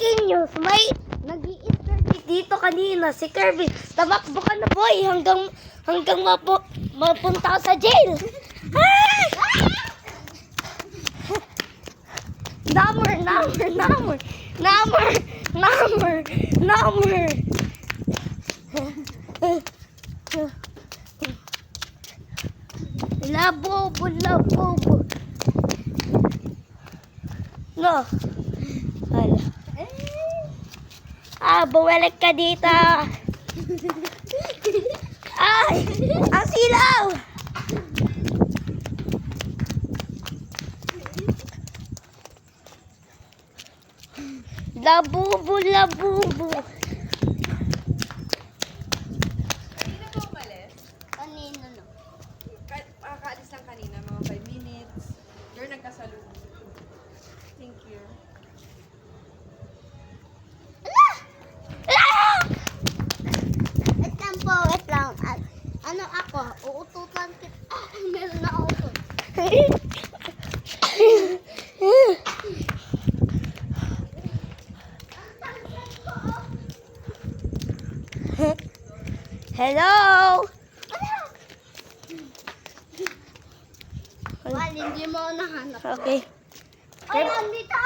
breaking news. May nag-i-interview dito kanina si Kirby. Tamakbo ka na boy hanggang mapunta ka sa jail. Number. Labobo. No. Hala. Bumalik ka dito. Ay! Ang silaw! Labubo. Kanina ba umalis? Kanina no. Makakaalis lang kanina, mga 5 minutes. You're nagkasalubong. Thank you. Wait lang. Ano ako? Uututan kita. Meron na ako. Hello? Wal, hindi mo nahanap. Okay. Ay, nandito!